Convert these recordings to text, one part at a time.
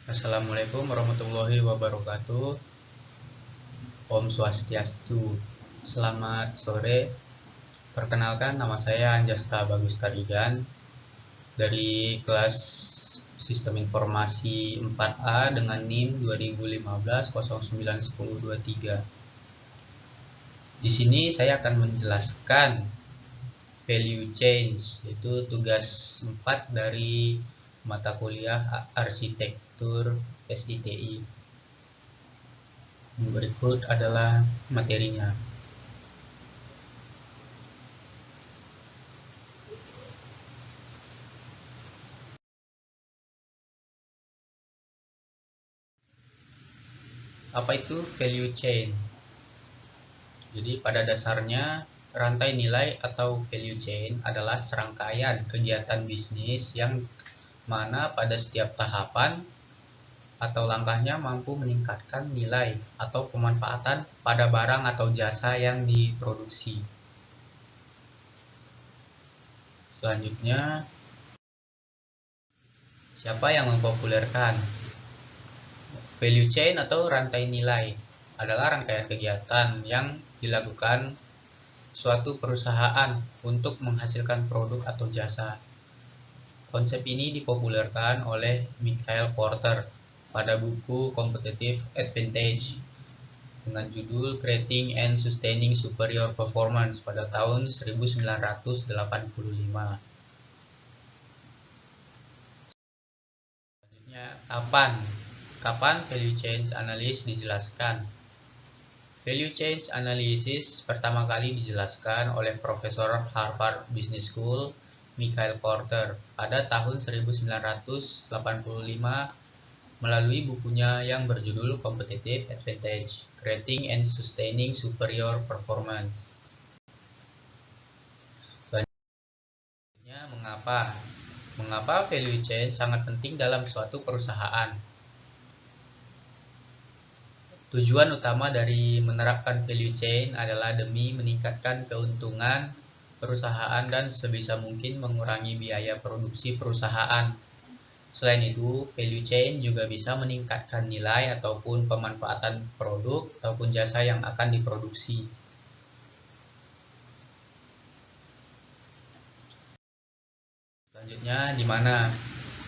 Assalamualaikum warahmatullahi wabarakatuh. Om Swastiastu. Selamat sore. Perkenalkan, nama saya Anjasta Bagus Karigan dari kelas Sistem Informasi 4A dengan NIM 2015 091023. Di sini saya akan menjelaskan value change, yaitu tugas 4 dari mata kuliah Arsitektur SITI. Berikut adalah materinya. Apa itu value chain? Jadi pada dasarnya rantai nilai atau value chain adalah serangkaian kegiatan bisnis yang mana pada setiap tahapan atau langkahnya mampu meningkatkan nilai atau pemanfaatan pada barang atau jasa yang diproduksi. Selanjutnya, siapa yang mempopulerkan? Value chain atau rantai nilai adalah rangkaian kegiatan yang dilakukan suatu perusahaan untuk menghasilkan produk atau jasa. Konsep ini dipopulerkan oleh Michael Porter pada buku Competitive Advantage dengan judul Creating and Sustaining Superior Performance pada tahun 1985. Selanjutnya, kapan value change analysis dijelaskan? Value change analysis pertama kali dijelaskan oleh Profesor Harvard Business School Michael Porter pada tahun 1985 melalui bukunya yang berjudul Competitive Advantage: Creating and Sustaining Superior Performance. Selanjutnya, mengapa value chain sangat penting dalam suatu perusahaan? Tujuan utama dari menerapkan value chain adalah demi meningkatkan keuntungan perusahaan dan sebisa mungkin mengurangi biaya produksi perusahaan. Selain itu, value chain juga bisa meningkatkan nilai ataupun pemanfaatan produk ataupun jasa yang akan diproduksi. Selanjutnya,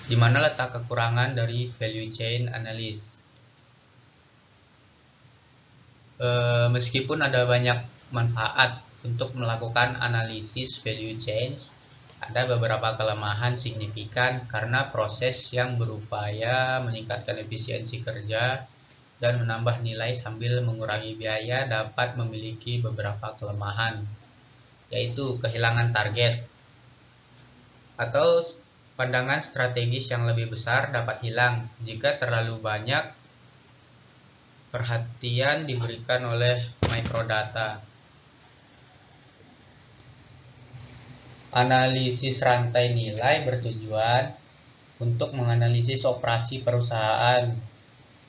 di mana letak kekurangan dari value chain analysis? Meskipun ada banyak manfaat untuk melakukan analisis value chain, ada beberapa kelemahan signifikan karena proses yang berupaya meningkatkan efisiensi kerja dan menambah nilai sambil mengurangi biaya dapat memiliki beberapa kelemahan, yaitu kehilangan target atau pandangan strategis yang lebih besar dapat hilang jika terlalu banyak perhatian diberikan oleh microdata. Analisis rantai nilai bertujuan untuk menganalisis operasi perusahaan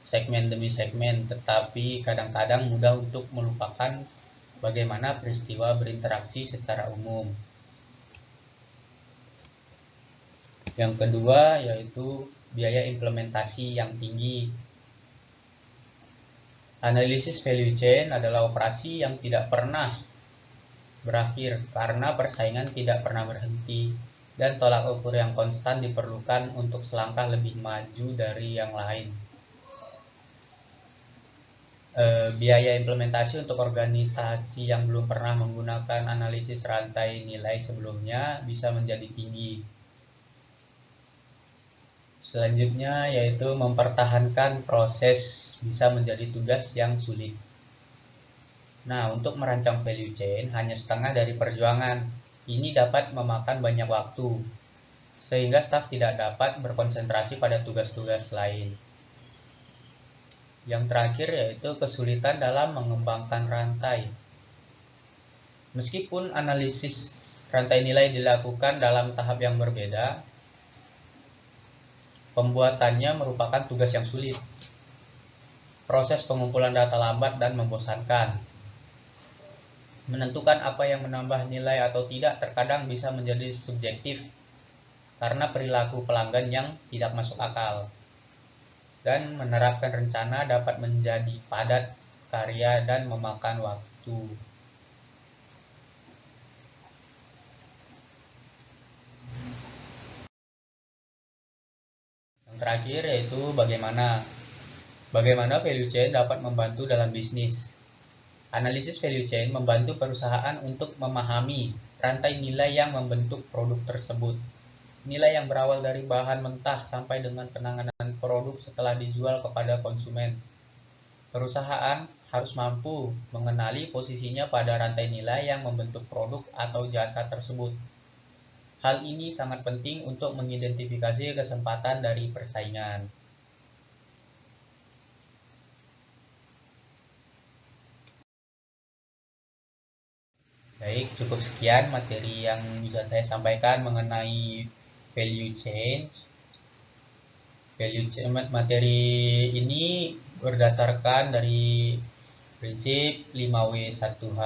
segmen demi segmen, tetapi kadang-kadang mudah untuk melupakan bagaimana peristiwa berinteraksi secara umum. Yang kedua yaitu biaya implementasi yang tinggi. Analisis value chain adalah operasi yang tidak pernah berakhir karena persaingan tidak pernah berhenti dan tolak ukur yang konstan diperlukan untuk selangkah lebih maju dari yang lain. Biaya implementasi untuk organisasi yang belum pernah menggunakan analisis rantai nilai sebelumnya bisa menjadi tinggi. Selanjutnya yaitu mempertahankan proses bisa menjadi tugas yang sulit. Nah, untuk merancang value chain hanya setengah dari perjuangan. Ini dapat memakan banyak waktu, sehingga staf tidak dapat berkonsentrasi pada tugas-tugas lain. Yang terakhir yaitu kesulitan dalam mengembangkan rantai. Meskipun analisis rantai nilai dilakukan dalam tahap yang berbeda, pembuatannya merupakan tugas yang sulit. Proses pengumpulan data lambat dan membosankan. Menentukan apa yang menambah nilai atau tidak terkadang bisa menjadi subjektif karena perilaku pelanggan yang tidak masuk akal. dan menerapkan rencana dapat menjadi padat karya dan memakan waktu. Yang terakhir yaitu bagaimana value chain dapat membantu dalam bisnis. Analisis value chain membantu perusahaan untuk memahami rantai nilai yang membentuk produk tersebut. Nilai yang berawal dari bahan mentah sampai dengan penanganan produk setelah dijual kepada konsumen. Perusahaan harus mampu mengenali posisinya pada rantai nilai yang membentuk produk atau jasa tersebut. Hal ini sangat penting untuk mengidentifikasi kesempatan dari persaingan. Baik, cukup sekian materi yang bisa saya sampaikan mengenai value chain. Materi ini berdasarkan dari prinsip 5W1H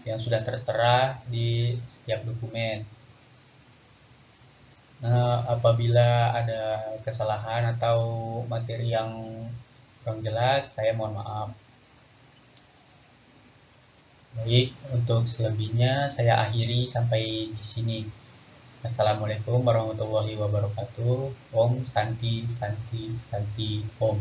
yang sudah tertera di setiap dokumen. Nah, apabila ada kesalahan atau materi yang kurang jelas, saya mohon maaf. Baik, untuk selebihnya saya akhiri sampai di sini. Assalamualaikum warahmatullahi wabarakatuh. Om Santi Santi Santi Om.